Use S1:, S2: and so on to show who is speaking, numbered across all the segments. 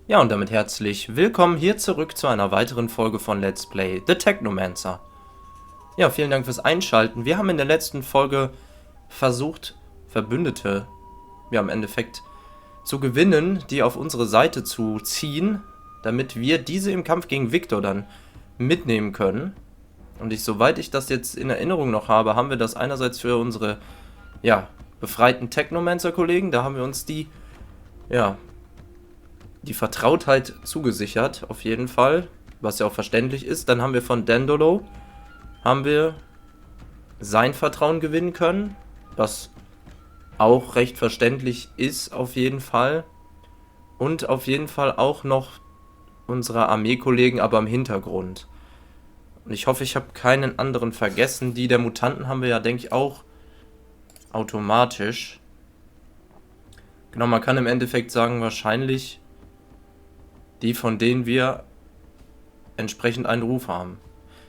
S1: Ja, und damit herzlich willkommen hier zurück zu einer weiteren Folge von Let's Play The Technomancer. Ja, vielen Dank fürs Einschalten. Wir haben in der letzten Folge versucht, Verbündete, ja im Endeffekt, zu gewinnen, die auf unsere Seite zu ziehen, damit wir diese im Kampf gegen Victor dann mitnehmen können. Und soweit ich das jetzt in Erinnerung noch habe, haben wir das einerseits für unsere, ja, befreiten Technomancer-Kollegen, da haben wir uns die Vertrautheit zugesichert, auf jeden Fall, was ja auch verständlich ist. Dann haben wir von Dandolo, sein Vertrauen gewinnen können, was auch recht verständlich ist, auf jeden Fall. Und auf jeden Fall auch noch unsere Armeekollegen, aber im Hintergrund. Und ich hoffe, ich habe keinen anderen vergessen. Die der Mutanten haben wir ja, denke ich, auch automatisch. Genau, man kann im Endeffekt sagen, wahrscheinlich die, von denen wir entsprechend einen Ruf haben.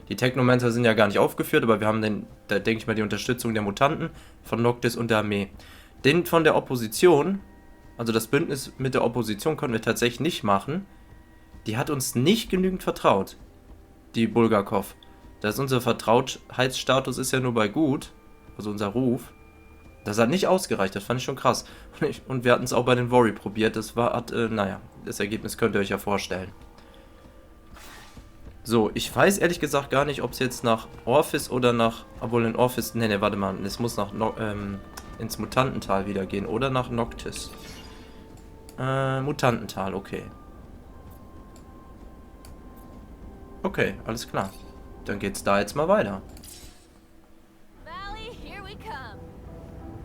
S1: Die Technomancer sind ja gar nicht aufgeführt, aber wir haben da denke ich mal, die Unterstützung der Mutanten, von Noctis und der Armee. Den von der Opposition, also das Bündnis mit der Opposition, konnten wir tatsächlich nicht machen. Die hat uns nicht genügend vertraut, die Bulgakov. Das ist unser Vertrautheitsstatus ist ja nur bei gut, also unser Ruf. Das hat nicht ausgereicht, das fand ich schon krass. Und wir hatten es auch bei den Worry probiert, das naja, das Ergebnis könnt ihr euch ja vorstellen. So, ich weiß ehrlich gesagt gar nicht, ob es jetzt nach Orphis oder nach, obwohl in Orphis, ne, warte mal, es muss nach, ins Mutantental wieder gehen, oder nach Noctis. Mutantental, okay. Okay, alles klar. Dann geht's da jetzt mal weiter.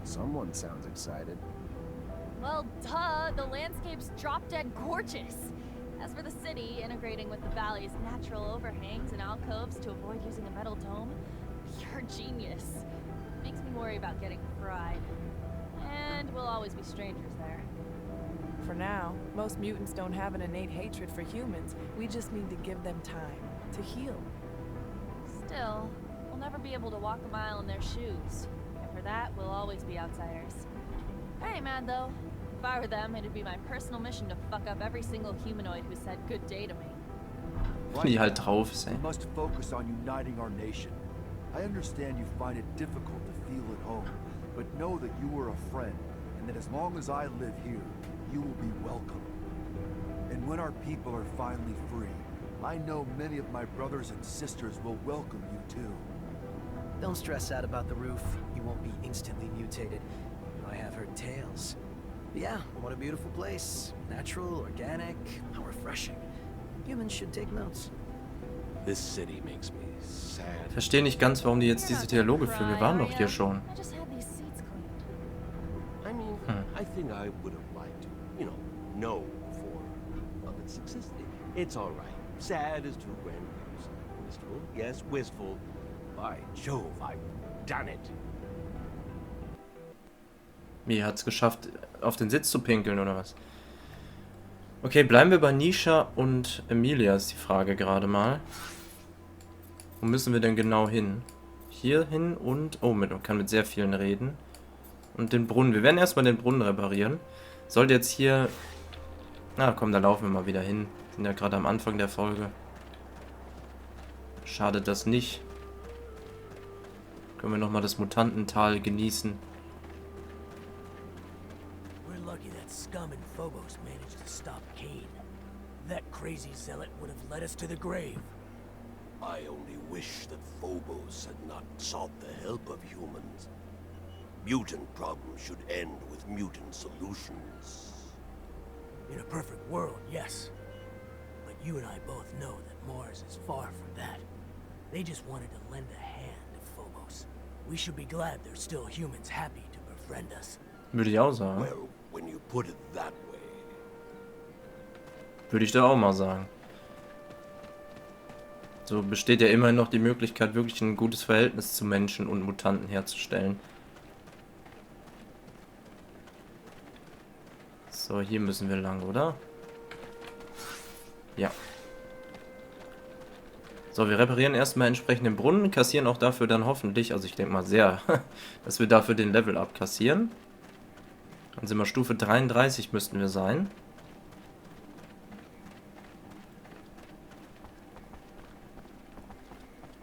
S2: Someone sounds excited.
S3: Well, duh, the landscape's drop-dead gorgeous. As for the city, integrating with the valley's natural overhangs and alcoves to avoid using a metal dome, you're a genius. Makes me worry about getting fried. And we'll always be strangers there.
S4: For now, most mutants don't have an innate hatred for humans. We just need to give them time to heal.
S3: Still, we'll never be able to walk a mile in their shoes. For that, we'll always be outsiders. I ain't mad though. If I were them, it'd be my personal mission to fuck up every single humanoid who said good day to me.
S1: Die halt drauf ist, ey.
S5: We must focus on uniting our nation. I understand you find it difficult to feel at home, but know that you are a friend, and that as long as I live here, you will be welcome. And when our people are finally free, I know many of my brothers and sisters will welcome you too.
S6: Don't stress out about the roof. You won't be instantly mutated. I have heard tales. Yeah, what a beautiful place. Natural, organic, how refreshing. Humans should take notes.
S2: This city makes me sad.
S1: Verstehe nicht ganz, warum die jetzt diese Dialoge führen. Wir waren doch hier schon.
S2: I mean, I think I would have liked to, know before of its success. It's all right. Sad is too grand. Wistful, yes, wistful. By Jove, I've done it.
S1: Wie, hat's geschafft, auf den Sitz zu pinkeln, oder was? Okay, bleiben wir bei Nisha und Emilia, ist die Frage gerade mal. Wo müssen wir denn genau hin? Hier hin und... Oh, man kann mit sehr vielen reden. Und den Brunnen. Wir werden erstmal den Brunnen reparieren. Sollte jetzt hier... Na komm, da laufen wir mal wieder hin. Sind ja gerade am Anfang der Folge. Schade das nicht. Können wir nochmal das Mutantental genießen.
S6: We're lucky that scum in Phobos managed to stop Geht. That crazy zealot would have led us to the grave.
S2: I only wish that Phobos had not sought the help of humans. Mutant problems should end with mutant solutions.
S6: In a perfect world, yes. But you and I both know that Mars is far from that. They just wanted to lend a hand to Phobos. We should be glad there's still humans happy to befriend us.
S1: Würde ich auch sagen.
S2: Well, when you put it that way.
S1: Würde ich da auch mal sagen. So besteht ja immerhin noch die Möglichkeit, wirklich ein gutes Verhältnis zu Menschen und Mutanten herzustellen. So, hier müssen wir lang, oder? Ja. So, wir reparieren erstmal entsprechend den Brunnen, kassieren auch dafür dann hoffentlich, also ich denke mal sehr, dass wir dafür den Level abkassieren. Dann sind wir Stufe 33, müssten wir sein.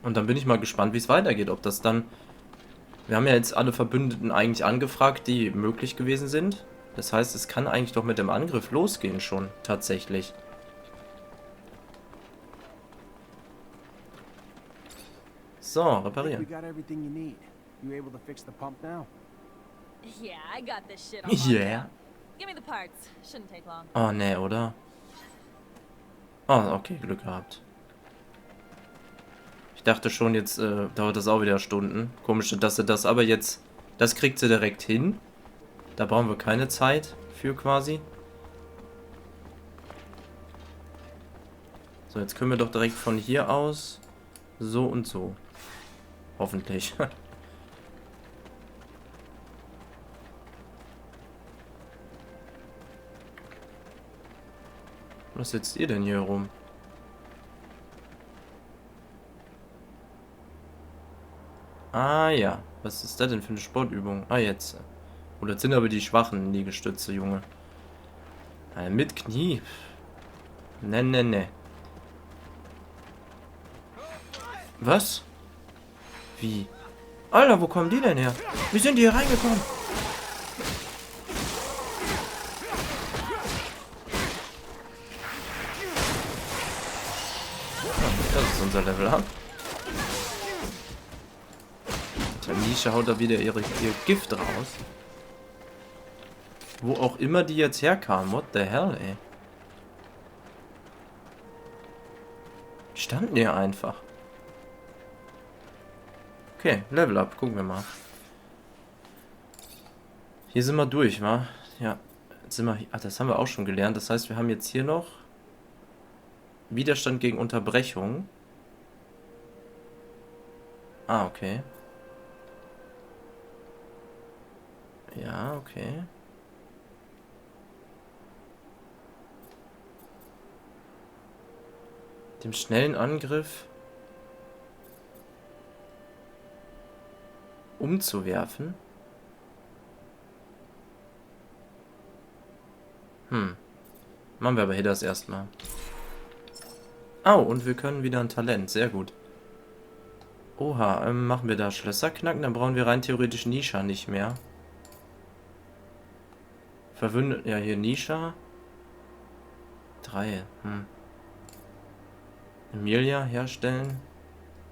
S1: Und dann bin ich mal gespannt, wie es weitergeht. Ob das dann... Wir haben ja jetzt alle Verbündeten eigentlich angefragt, die möglich gewesen sind. Das heißt, es kann eigentlich doch mit dem Angriff losgehen schon, tatsächlich. So,
S7: We
S1: reparieren.
S7: got everything you need. You able to fix the pump now?
S3: Yeah, I got this shit on
S1: Yeah.
S3: lockdown. Give me the parts. Shouldn't take long.
S1: Oh, nee, oder? Oh, okay, Glück gehabt. Ich dachte schon, jetzt dauert das auch wieder Stunden. Komisch, dass sie das aber jetzt... Das kriegt sie direkt hin. Da brauchen wir keine Zeit für quasi. So, jetzt können wir doch direkt von hier aus so und so. Hoffentlich. Was sitzt ihr denn hier rum? Ah ja, was ist das denn für eine Sportübung? Ah, jetzt. Oder sind aber die schwachen Liegestütze, Junge. Mit Knie. Ne, ne, ne. Was? Wie? Alter, wo kommen die denn her? Wie sind die hier reingekommen? Das ist unser Level Up. Der Nische haut da wieder ihr Gift raus. Wo auch immer die jetzt herkamen. What the hell, ey. Standen die einfach. Okay, Level Up. Gucken wir mal. Hier sind wir durch, wa? Ja. Jetzt sind wir hier. Ach, das haben wir auch schon gelernt. Das heißt, wir haben jetzt hier noch Widerstand gegen Unterbrechung. Ah, okay. Ja, okay. Dem schnellen Angriff umzuwerfen. Machen wir aber hier das erstmal. Oh, und wir können wieder ein Talent. Sehr gut. Oha, machen wir da Schlösser knacken? Dann brauchen wir rein theoretisch Nisha nicht mehr. Verwündet, ja, hier Nisha. 3. Emilia herstellen.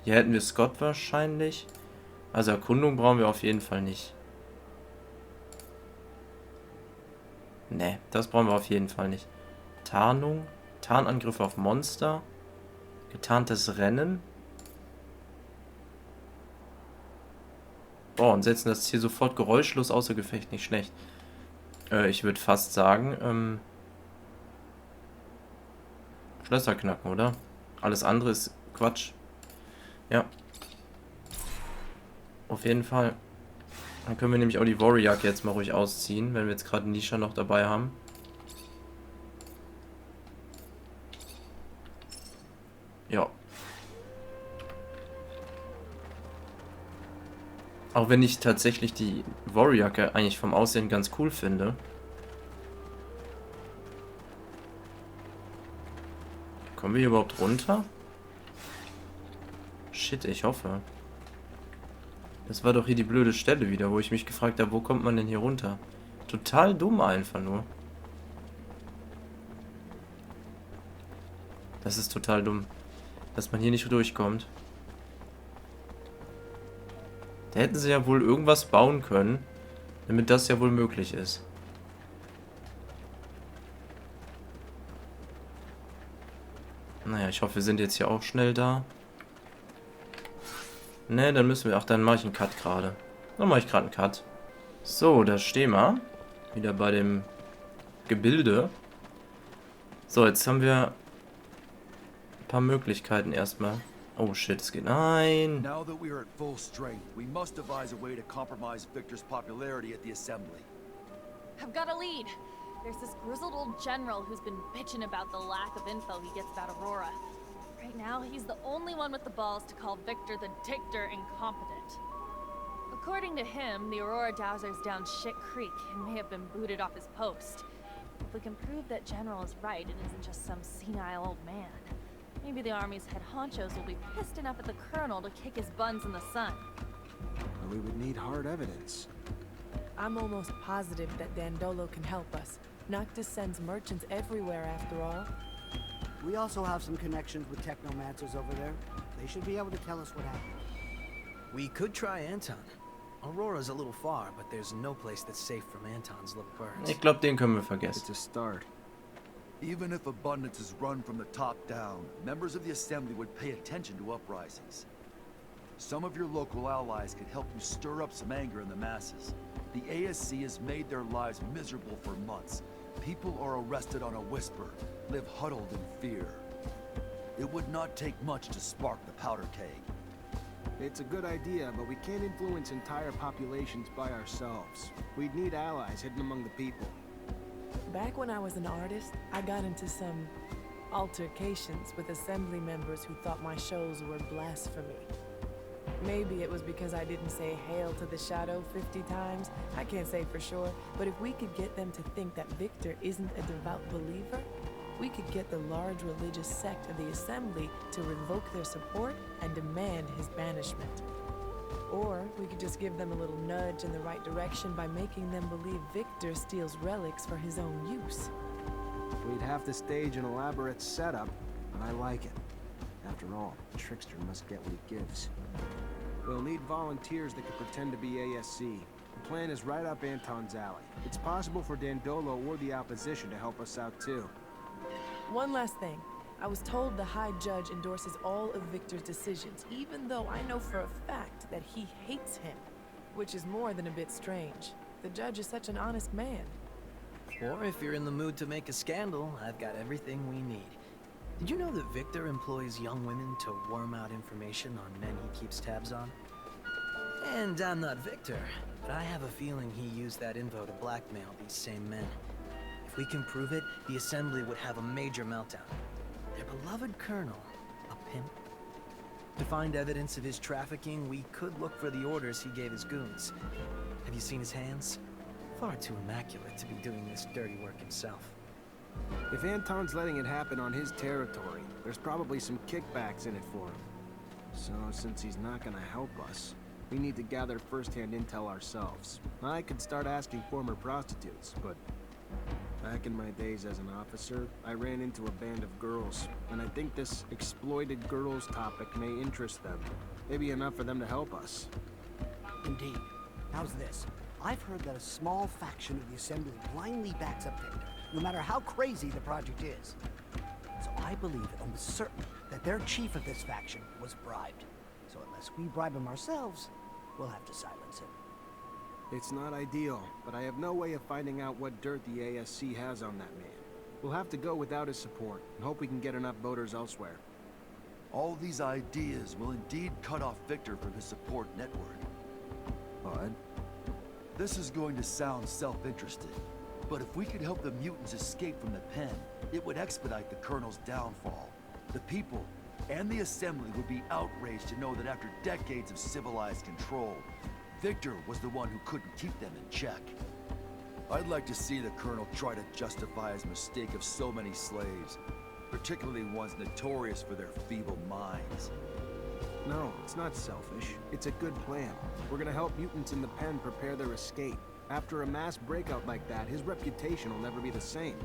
S1: Hier hätten wir Scott wahrscheinlich. Also Erkundung brauchen wir auf jeden Fall nicht. Ne, das brauchen wir auf jeden Fall nicht. Tarnung. Tarnangriff auf Monster. Getarntes Rennen. Oh, und setzen das hier sofort geräuschlos außer Gefecht. Nicht schlecht. Ich würde fast sagen, Schlösser knacken, oder? Alles andere ist Quatsch. Ja. Auf jeden Fall. Dann können wir nämlich auch die Warrior jetzt mal ruhig ausziehen, wenn wir jetzt gerade Nisha noch dabei haben. Ja. Auch wenn ich tatsächlich die Warrior eigentlich vom Aussehen ganz cool finde. Kommen wir hier überhaupt runter? Shit, ich hoffe. Das war doch hier die blöde Stelle wieder, wo ich mich gefragt habe, wo kommt man denn hier runter? Total dumm einfach nur. Das ist total dumm, dass man hier nicht durchkommt. Da hätten sie ja wohl irgendwas bauen können, damit das ja wohl möglich ist. Naja, ich hoffe, wir sind jetzt hier auch schnell da. Ne, dann müssen wir... Ach, dann mache ich einen Cut gerade. Dann mache ich gerade einen Cut. So, da stehen wir. Wieder bei dem Gebilde. So, jetzt haben wir ein paar Möglichkeiten erstmal. Oh shit, es geht... Nein!
S5: Now that we are at full strength, we must devise a way to compromise Victor's popularity at the assembly.
S3: I've got a lead. There's this grizzled old general who's been bitching about the lack of info he gets about Aurora. Right now, he's the only one with the balls to call Victor the Dictator incompetent. According to him, the Aurora Dowser's down shit creek and may have been booted off his post. If we can prove that General is right and isn't just some senile old man, Maybe the army's head honchos will be pissed enough at the colonel to kick his buns in the sun.
S7: We would need hard evidence.
S4: I'm almost positive that Dandolo can help us. Noctis sends merchants everywhere after all.
S8: We also have some connections with Technomancers over there. They should be able to tell us what happened.
S6: We could try Anton. Aurora's a little far, but there's no place that's safe from Anton's little birds.
S1: Ich glaube, den können wir vergessen.
S7: It's a start.
S5: Even if abundance is run from the top down, members of the Assembly would pay attention to uprisings. Some of your local allies could help you stir up some anger in the masses. The ASC has made their lives miserable for months. People are arrested on a whisper, live huddled in fear. It would not take much to spark the powder keg.
S7: It's a good idea, but we can't influence entire populations by ourselves. We'd need allies hidden among the people.
S4: Back when I was an artist, I got into some altercations with Assembly members who thought my shows were blasphemy. Maybe it was because I didn't say hail to the shadow 50 times. I can't say for sure, but if we could get them to think that Victor isn't a devout believer, we could get the large religious sect of the Assembly to revoke their support and demand his banishment. Or we could just give them a little nudge in the right direction by making them believe Victor steals relics for his own use.
S7: We'd have to stage an elaborate setup, but I like it. After all, the trickster must get what he gives. We'll need volunteers that can pretend to be ASC. The plan is right up Anton's alley. It's possible for Dandolo or the opposition to help us out too.
S4: One last thing. I was told the High Judge endorses all of Victor's decisions, even though I know for a fact that he hates him, which is more than a bit strange. The judge is such an honest man.
S6: Or if you're in the mood to make a scandal, I've got everything we need. Did you know that Victor employs young women to worm out information on men he keeps tabs on? And I'm not Victor, but I have a feeling he used that info to blackmail these same men. If we can prove it, the Assembly would have a major meltdown. Their beloved colonel, a pimp. To find evidence of his trafficking, we could look for the orders he gave his goons. Have you seen his hands? Far too immaculate to be doing this dirty work himself.
S7: If Anton's letting it happen on his territory, there's probably some kickbacks in it for him. So, since he's not gonna help us, we need to gather first-hand intel ourselves. I could start asking former prostitutes, but back in my days as an officer, I ran into a band of girls, and I think this exploited girls topic may interest them. Maybe enough for them to help us.
S8: Indeed. How's this? I've heard that a small faction of the Assembly blindly backs up Victor, no matter how crazy the project is. So I believe it almost certain that their chief of this faction was bribed. So unless we bribe him ourselves, we'll have to silence him.
S7: It's not ideal, but I have no way of finding out what dirt the ASC has on that man. We'll have to go without his support, and hope we can get enough voters elsewhere.
S5: All these ideas will indeed cut off Victor from his support network. But this is going to sound self-interested, but if we could help the mutants escape from the pen, it would expedite the Colonel's downfall. The people and the Assembly would be outraged to know that after decades of civilized control, Victor was the one who couldn't keep them in check. I'd like to see the Colonel try to justify his mistake of so many slaves, particularly ones notorious for their feeble minds.
S7: No, it's not selfish. It's a good plan. We're gonna help mutants in the pen prepare their escape. After a mass breakout like that, his reputation will never be the same.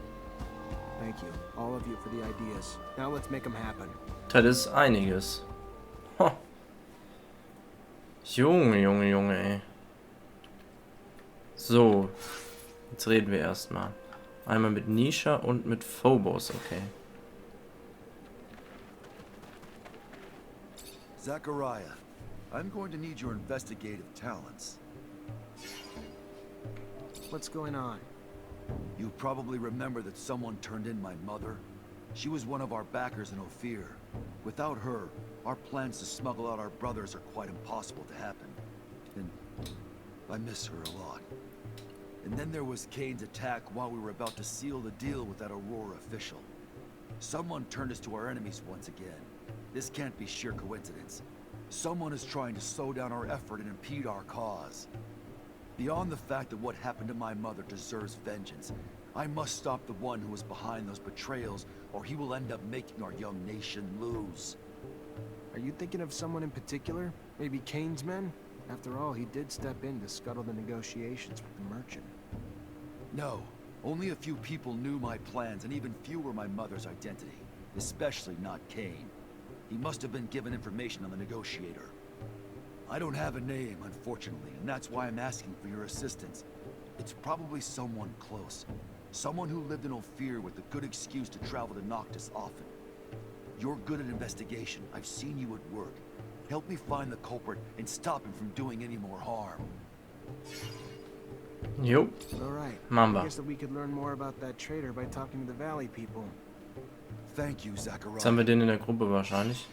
S7: Thank you, all of you, for the ideas. Now let's make them happen.
S1: Das ist einiges. Ho. Junge, Junge, Junge, ey. So, jetzt reden wir erstmal. Einmal mit Nisha und mit Phobos, okay.
S5: Zachariah, I'm going to need your investigative talents.
S7: What's going on?
S5: You probably remember that someone turned in my mother. She was one of our backers in Ophir. Without her, our plans to smuggle out our brothers are quite impossible to happen. And I miss her a lot. And then there was Kane's attack while we were about to seal the deal with that Aurora official. Someone turned us to our enemies once again. This can't be sheer coincidence. Someone is trying to slow down our effort and impede our cause. Beyond the fact that what happened to my mother deserves vengeance, I must stop the one who is behind those betrayals, or he will end up making our young nation lose.
S7: Are you thinking of someone in particular? Maybe Kane's men? After all, he did step in to scuttle the negotiations with the merchant.
S5: No, only a few people knew my plans, and even fewer my mother's identity. Especially not Kane. He must have been given information on the negotiator. I don't have a name, unfortunately, and that's why I'm asking for your assistance. It's probably someone close. Someone who lived in Ophir with a good excuse to travel to Noctis often. You're good at investigation. I've seen you at work. Help me find the culprit and stop him from doing any more harm.
S1: Jo,
S7: Alright.
S1: machen
S7: I
S1: wir.
S7: guess that we could learn more about that traitor by talking to the Valley people.
S5: Thank you, Zachariah.
S1: Jetzt haben wir den in der Gruppe wahrscheinlich.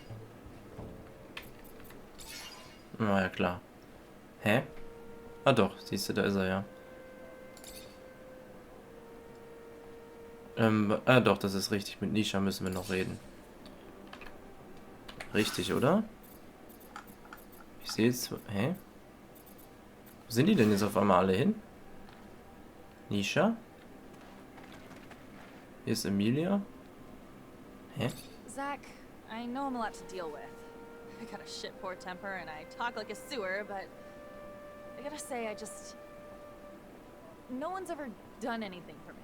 S1: Na ja, klar. Hä? Ah doch, siehst du, da ist er ja. Doch, das ist richtig. Mit Nisha müssen wir noch reden. Richtig, oder? Ich sehe jetzt... Hä? Wo sind die denn jetzt auf einmal alle hin? Nisha? Hier ist Emilia. Hä?
S3: Zach, I know I'm a lot to deal with. I got a shit poor temper and I talk like a sewer, but I gotta say, no one's ever done anything for me.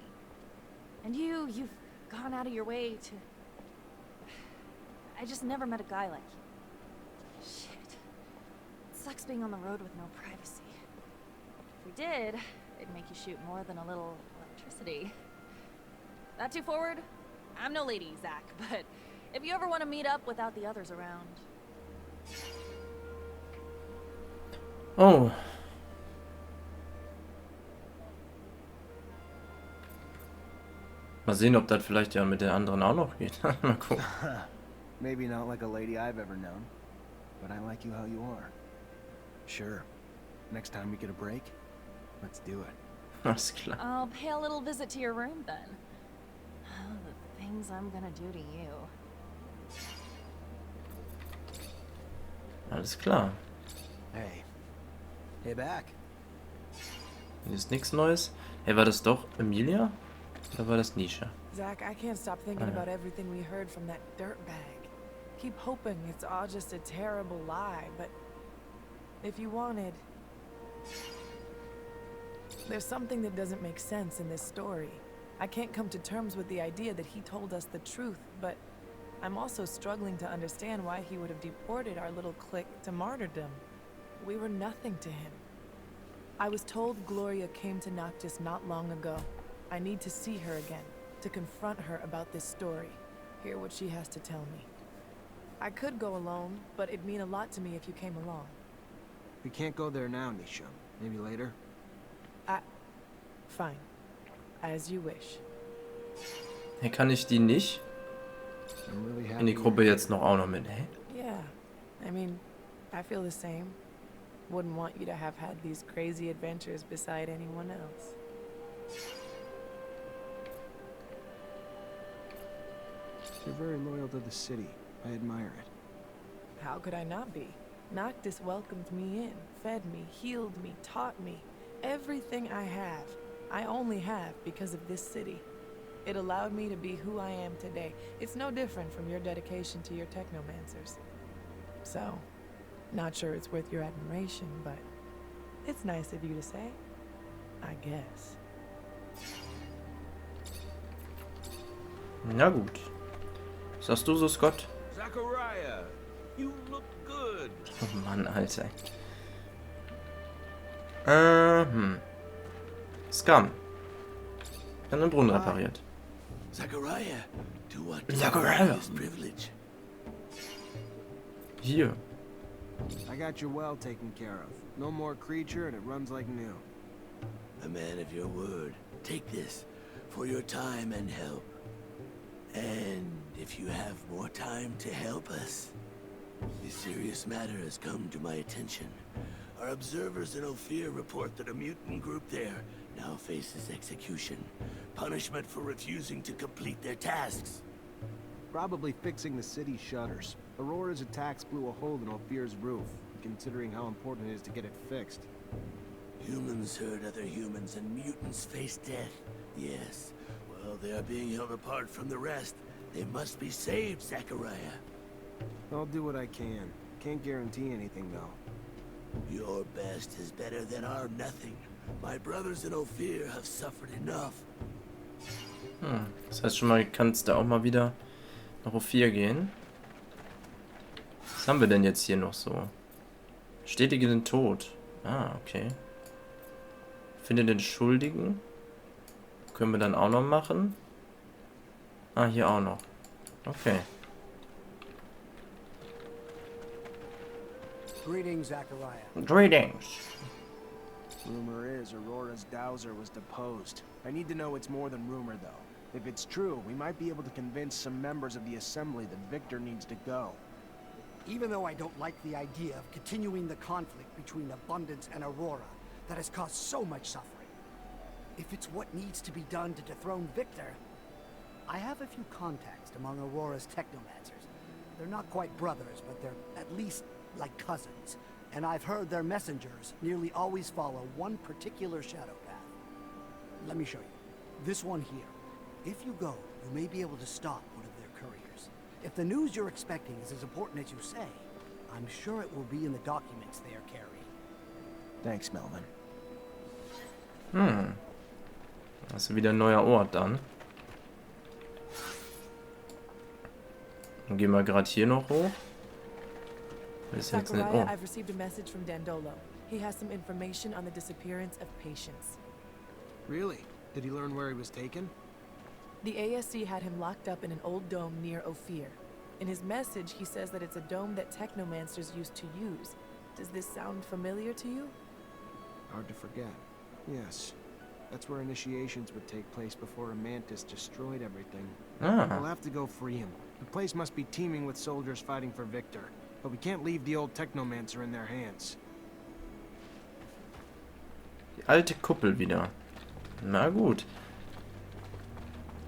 S3: And you've gone out of your way to... I just never met a guy like you. Shit. It sucks being on the road with no privacy. If we did, it'd make you shoot more than a little electricity. That too forward? I'm no lady, Zach, but if you ever want to meet up without the others around...
S1: Oh. Mal sehen, ob das vielleicht ja mit der anderen auch noch geht. Mal gucken.
S7: Maybe not like a lady I've ever known, but I like you how you are. Sure. Next time we get a break, let's do it.
S1: Alles klar.
S3: I'll pay a little visit to your room then. Oh, the things I'm gonna do to you.
S1: Alles klar.
S7: Hey. Hey back.
S1: Hier ist nichts Neues. Hey, war das doch Emilia? Oder war das Nisha?
S4: Zach, I can't stop thinking
S1: Oh, yeah.
S4: about everything we heard from that dirtbag. Keep hoping it's all just a terrible lie, but if you wanted... There's something that doesn't make sense in this story. I can't come to terms with the idea that he told us the truth, but I'm also struggling to understand why he would have deported our little clique to martyrdom. We were nothing to him. I was told Gloria came to Noctis not long ago. I need to see her again, to confront her about this story, hear what she has to tell me. I could go alone, but it'd mean a lot to me if you came along.
S7: We can't go there now, Nisha. Maybe later?
S4: Fine. As you wish.
S1: Hey, kann ich die nicht
S7: I'm really
S1: in die
S7: happy
S1: Gruppe
S7: you're
S1: jetzt noch auch noch mit? Hä?
S4: Yeah, I mean, I feel the same. Wouldn't want you to have had these crazy adventures beside anyone else.
S7: You're very loyal to the city. I admire it.
S4: How could I not be? Noctis welcomed me in, fed me, healed me, taught me. Everything I have, I only have because of this city. It allowed me to be who I am today. It's no different from your dedication to your Technomancers. So, not sure it's worth your admiration, but it's nice of you to say, I guess.
S1: Na gut. Sagst du so, Scott?
S2: Zachariah, you look good.
S1: Oh Mann, Alter. Scum. Dann den Brunnen repariert.
S2: Zachariah, to what
S1: Zachariah.
S2: is privilege?
S1: Hier.
S7: I got your well taken care of. No more creature and it runs like new.
S2: A man of your word. Take this for your time and help. And if you have more time to help us, a serious matter has come to my attention. Our observers in Ophir report that a mutant group there now faces execution. Punishment for refusing to complete their tasks.
S7: Probably fixing the city's shutters. Aurora's attacks blew a hole in Ophir's roof, considering how important it is to get it fixed.
S2: Humans hurt other humans and mutants face death.
S6: Yes. Well, they are being held apart from the rest. They must be saved, Zachariah.
S7: I'll do what I can. Can't guarantee anything, though.
S6: Your best is better than our nothing. My brothers in Ophir have suffered enough.
S1: Das heißt schon mal, kannst du auch mal wieder nach O4 gehen. Was haben wir denn jetzt hier noch so? Bestätige den Tod. Ah, okay. Finde den Schuldigen. Können wir dann auch noch machen. Ah, hier auch noch. Okay.
S8: Greetings, Zachariah.
S1: Greetings.
S7: Rumor is Aurora's dowser was deposed. I need to know it's more than rumor, though. If it's true, we might be able to convince some members of the Assembly that Victor needs to go.
S8: Even though I don't like the idea of continuing the conflict between Abundance and Aurora that has caused so much suffering, if it's what needs to be done to dethrone Victor, I have a few contacts among Aurora's Technomancers. They're not quite brothers, but they're at least like cousins. And I've heard their messengers nearly always follow one particular shadow path. Let me show you. This one here. If you go, you may be able to stop one of their couriers. If the news you're expecting is as important as you say, I'm sure it will be in the documents they are carrying.
S7: Thanks, Melvin.
S1: Das ist wieder ein neuer Ort dann. Dann gehen wir gerade hier noch hoch. Ist jetzt nicht.
S4: Zachariah,
S1: Oh.
S4: I've received a message from Dandolo. He has some information on the disappearance of Patience.
S7: Really? Did he learn where he was taken?
S4: The ASC had him locked up in an old dome near Ophir. In his message, he says that it's a dome that Technomancers used to use. Does this sound familiar to you?
S7: Hard to forget. Yes. That's where initiations would take place before a mantis destroyed everything. We'll have to go free him. The place must be teeming with soldiers fighting for Victor. But we can't leave the old Technomancer in their hands.
S1: Die alte Kuppel wieder. Na gut.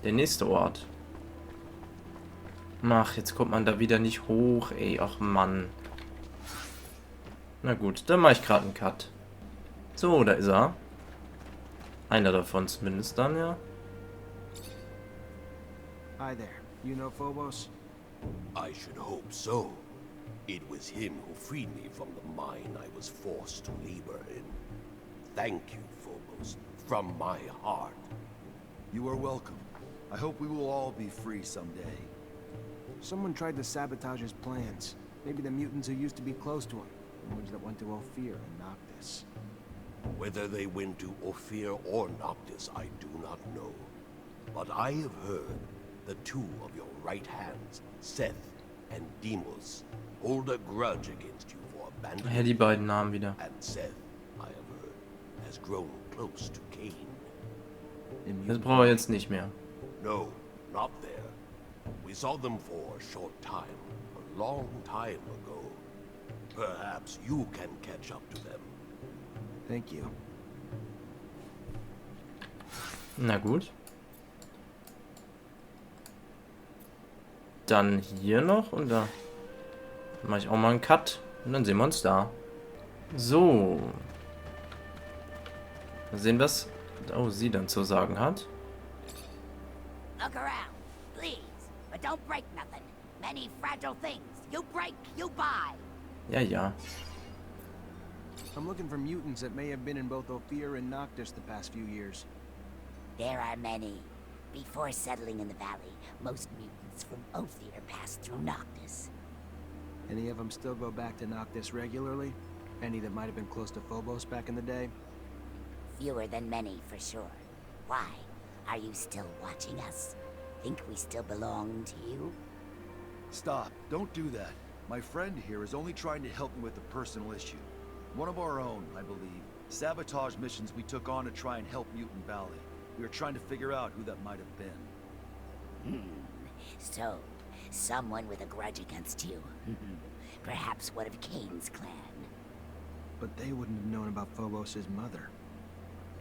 S1: Der nächste Ort. Ach, jetzt kommt man da wieder nicht hoch, ey. Ach Mann. Na gut, dann mache ich gerade einen Cut. So, da ist er. Einer davon zumindest dann, ja.
S7: Hi there. You know Phobos?
S2: I should hope so. It was him who freed me from the mine I was forced to labor in. Thank you, Phobos, from my heart.
S5: You are welcome. I hope we will all be free someday.
S7: Someone tried to sabotage his plans. Maybe the mutants who used to be close to him. The ones that went to Ophir and Noctis.
S2: Whether they went to Ophir or Noctis, I do not know. But I have heard the two of your right hands, Seth and Deimos, hold a grudge against you for abandoning
S1: Ja, die beiden Namen wieder.
S2: and Seth, I have heard, has grown close to Cain.
S1: Das brauchen wir jetzt nicht mehr.
S2: No, not there. We saw them for a short time, a long time ago. Perhaps you can catch up to them.
S7: Thank you.
S1: Na gut. Dann hier noch und da mache ich auch mal einen Cut und dann sehen wir uns da. So. Mal sehen, was sie dann zu sagen hat.
S9: Look around, please, but don't break nothing. Many fragile things. You break, you buy.
S1: Ja, ja.
S7: I'm looking for mutants that may have been in both Ophir and Noctis the past few years.
S9: There are many. Before settling in the valley, most mutants from Ophir passed through Noctis.
S7: Any of them still go back to Noctis regularly? Any that might have been close to Phobos back in the day?
S9: Fewer than many, for sure. Why? Are you still watching us? Think we still belong to you?
S5: Stop. Don't do that. My friend here is only trying to help me with a personal issue. One of our own, I believe. Sabotage missions we took on to try and help Mutant Valley. We were trying to figure out who that might have been.
S9: So, someone with a grudge against you. Perhaps one of Cain's clan.
S7: But they wouldn't have known about Phobos' mother.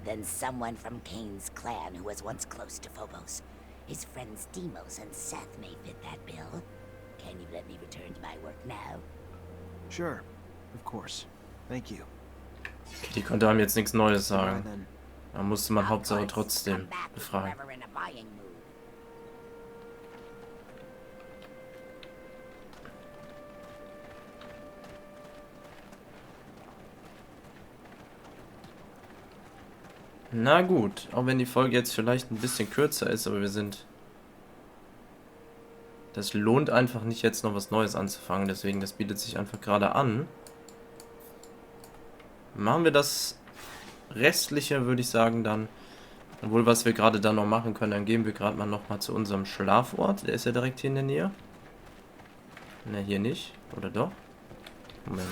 S9: Then someone from Cain's clan who was once close to Phobos. His friends Deimos and Seth may fit that bill. Can you let me return to my work now?
S7: Sure, of course. Thank you.
S1: Okay, die konnte einem jetzt nichts Neues
S7: Bye
S1: sagen.
S7: then.
S1: Da musste man Hauptsache trotzdem befragen. Na gut, auch wenn die Folge jetzt vielleicht ein bisschen kürzer ist, aber wir sind... Das lohnt einfach nicht, jetzt noch was Neues anzufangen, deswegen, das bietet sich einfach gerade an. Machen wir das Restliche, würde ich sagen, dann. Obwohl, was wir gerade dann noch machen können, dann gehen wir gerade mal nochmal zu unserem Schlafort. Der ist ja direkt hier in der Nähe. Ne, hier nicht. Oder doch? Moment.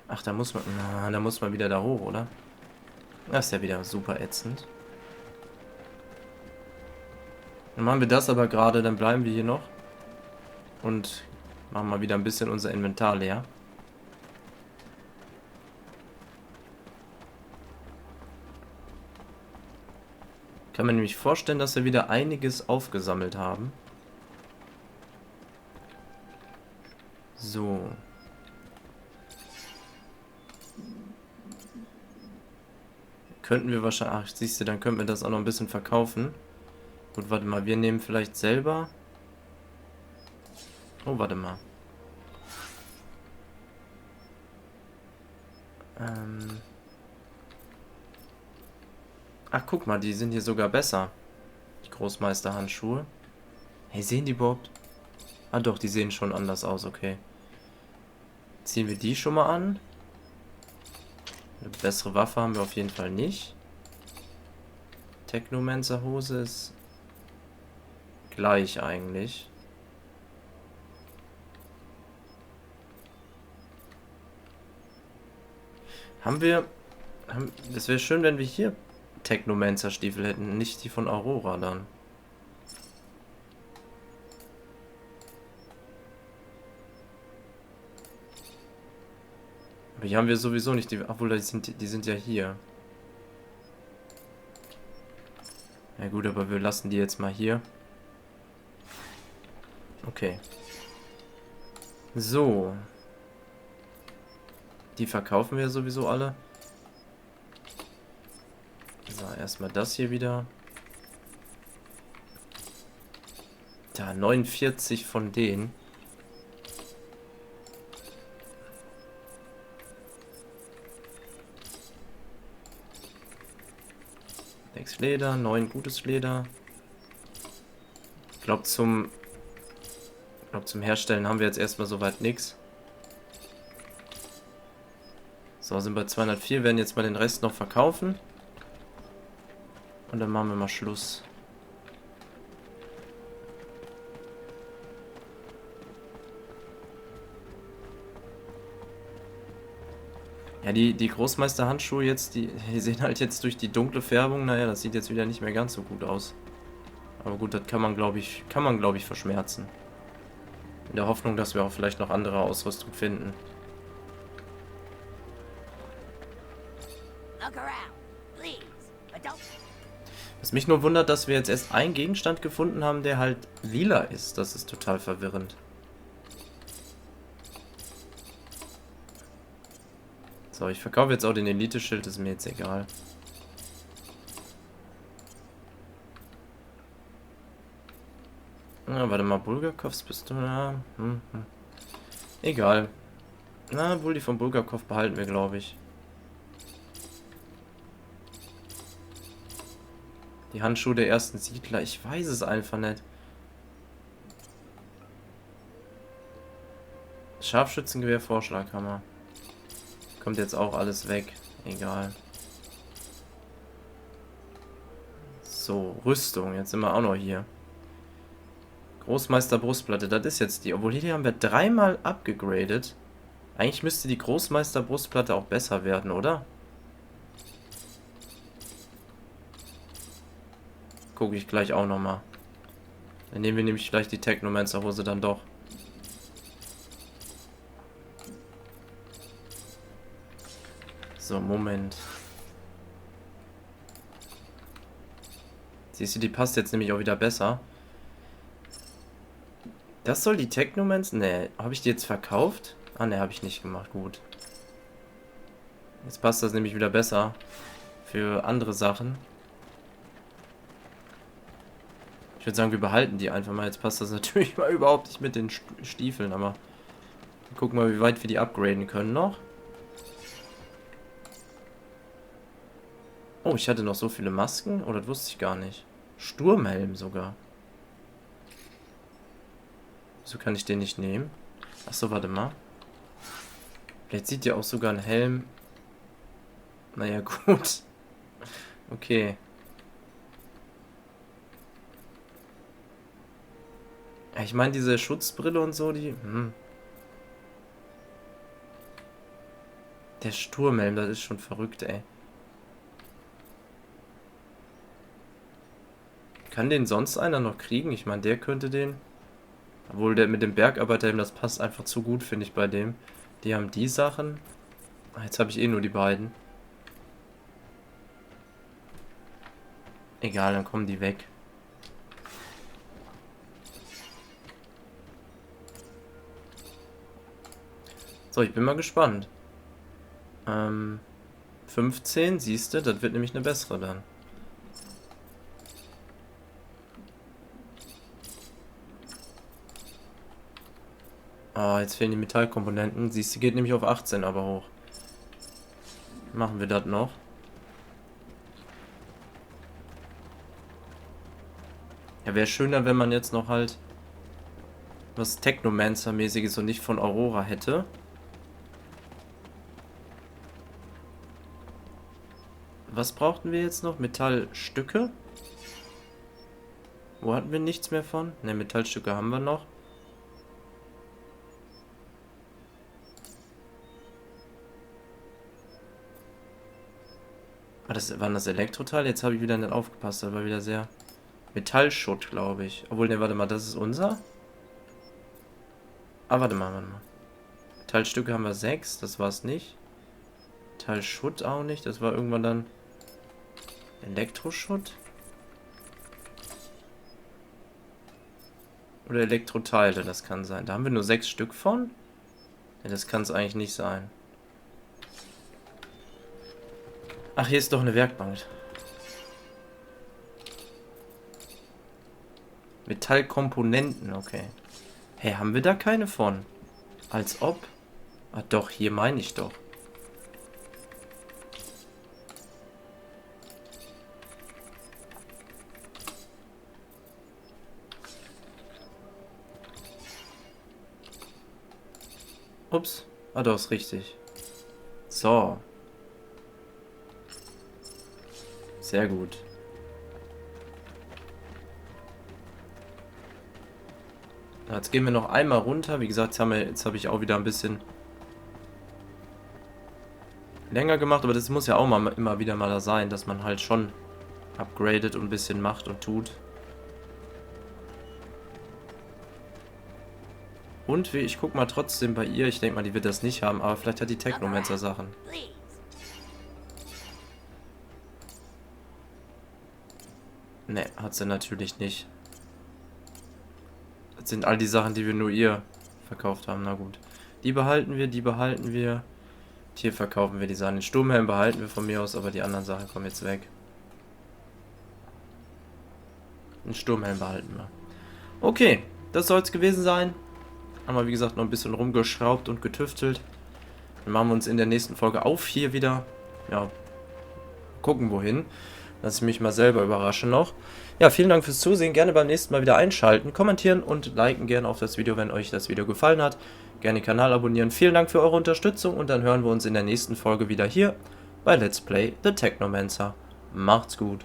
S1: Ach, da muss man... Na, da muss man wieder da hoch, oder? Das ist ja wieder super ätzend. Dann machen wir das aber gerade, dann bleiben wir hier noch. Und machen mal wieder ein bisschen unser Inventar leer. Kann man nämlich vorstellen, dass wir wieder einiges aufgesammelt haben. So. Könnten wir wahrscheinlich... Ach, siehst du, dann könnten wir das auch noch ein bisschen verkaufen. Gut, warte mal, wir nehmen vielleicht selber... Oh, warte mal. Ach, guck mal, die sind hier sogar besser. Die Großmeisterhandschuhe. Hey, sehen die überhaupt? Ah doch, die sehen schon anders aus, okay. Ziehen wir die schon mal an. Eine bessere Waffe haben wir auf jeden Fall nicht. Technomancer Hose ist gleich eigentlich. Das wäre schön, wenn wir hier Technomancer Stiefel hätten, nicht die von Aurora dann. Aber hier haben wir sowieso nicht die... Obwohl, die sind ja hier. Ja gut, aber wir lassen die jetzt mal hier. Okay. So. Die verkaufen wir sowieso alle. So, erstmal das hier wieder. Da, 49 von denen. Sechs Leder, 9 gutes Leder. Ich glaube zum Herstellen haben wir jetzt erstmal soweit nichts. So, sind bei 204, werden jetzt mal den Rest noch verkaufen. Und dann machen wir mal Schluss. Ja, die Großmeisterhandschuhe jetzt, die sehen halt jetzt durch die dunkle Färbung, naja, das sieht jetzt wieder nicht mehr ganz so gut aus. Aber gut, das kann man, glaube ich, verschmerzen. In der Hoffnung, dass wir auch vielleicht noch andere Ausrüstung finden. Was mich nur wundert, dass wir jetzt erst einen Gegenstand gefunden haben, der halt lila ist. Das ist total verwirrend. So, ich verkaufe jetzt auch den Elite-Schild, ist mir jetzt egal. Na, warte mal, Bulgakovs Pistole. Ja, egal. Na, wohl die von Bulgakov behalten wir, glaube ich. Die Handschuhe der ersten Siedler, ich weiß es einfach nicht. Scharfschützengewehr, Vorschlaghammer. Kommt jetzt auch alles weg. Egal. So, Rüstung. Jetzt sind wir auch noch hier. Großmeister Brustplatte, das ist jetzt die. Obwohl hier haben wir dreimal abgegradet. Eigentlich müsste die Großmeister Brustplatte auch besser werden, oder? Gucke ich gleich auch nochmal. Dann nehmen wir nämlich gleich die Technomancer Hose dann doch. So, Moment. Siehst du, die passt jetzt nämlich auch wieder besser. Das soll die Technomancer... Ne, habe ich die jetzt verkauft? Ah, ne, habe ich nicht gemacht. Gut. Jetzt passt das nämlich wieder besser. für andere Sachen. Ich würde sagen, wir behalten die einfach mal. Jetzt passt das natürlich mal überhaupt nicht mit den Stiefeln, aber wir gucken mal, wie weit wir die upgraden können noch. Oh, ich hatte noch so viele Masken? Oh, das wusste ich gar nicht. Sturmhelm sogar. Wieso kann ich den nicht nehmen? Achso, warte mal. Vielleicht sieht ja auch sogar ein Helm. Naja, gut. Okay. Ja, ich meine, diese Schutzbrille und so, die... Der Sturmhelm, das ist schon verrückt, ey. Kann den sonst einer noch kriegen? Ich meine, der könnte den... Obwohl, der mit dem Bergarbeiterhelm, das passt einfach zu gut, finde ich, bei dem. Die haben die Sachen. Ach, jetzt habe ich eh nur die beiden. Egal, dann kommen die weg. So, ich bin mal gespannt. 15, siehst du, das wird nämlich eine bessere dann. Ah, jetzt fehlen die Metallkomponenten. Siehst du, geht nämlich auf 18 aber hoch. Machen wir das noch. Ja, wäre schöner, wenn man jetzt noch halt was Technomancer-mäßiges und nicht von Aurora hätte. Was brauchten wir jetzt noch? Metallstücke? Wo hatten wir nichts mehr von? Ne, Metallstücke haben wir noch. Waren das Elektroteile? Jetzt habe ich wieder nicht aufgepasst. Das war wieder sehr... Metallschutt, glaube ich. Obwohl, ne, warte mal, das ist unser? Ah, warte mal. Metallstücke haben wir 6, das war es nicht. Metallschutt auch nicht, das war irgendwann dann... Elektroschutt? Oder Elektroteile, das kann sein. Da haben wir nur 6 Stück von? Ja, das kann es eigentlich nicht sein. Ach, hier ist doch eine Werkbank. Metallkomponenten, okay. Hey, haben wir da keine von? Als ob? Ah doch, hier meine ich doch. Ups. Ah doch, ist richtig. So. Sehr gut. Jetzt gehen wir noch einmal runter. Wie gesagt, jetzt habe ich auch wieder ein bisschen länger gemacht. Aber das muss ja auch mal immer wieder mal da sein, dass man halt schon upgradet und ein bisschen macht und tut. Und ich guck mal trotzdem bei ihr. Ich denke mal, die wird das nicht haben. Aber vielleicht hat die Technomancer Sachen. Ne, hat sie natürlich nicht. Das sind all die Sachen, die wir nur ihr verkauft haben. Na gut. Die behalten wir, die behalten wir. Hier verkaufen wir die Sachen. Den Sturmhelm behalten wir von mir aus, aber die anderen Sachen kommen jetzt weg. Den Sturmhelm behalten wir. Okay, das soll es gewesen sein. Haben wir, wie gesagt, noch ein bisschen rumgeschraubt und getüftelt. Dann machen wir uns in der nächsten Folge auf hier wieder. Ja, gucken wohin. Lass ich mich mal selber überraschen noch. Ja, vielen Dank fürs Zusehen. Gerne beim nächsten Mal wieder einschalten, kommentieren und liken gerne auf das Video, wenn euch das Video gefallen hat. Gerne den Kanal abonnieren. Vielen Dank für eure Unterstützung und dann hören wir uns in der nächsten Folge wieder hier bei Let's Play The Technomancer. Macht's gut.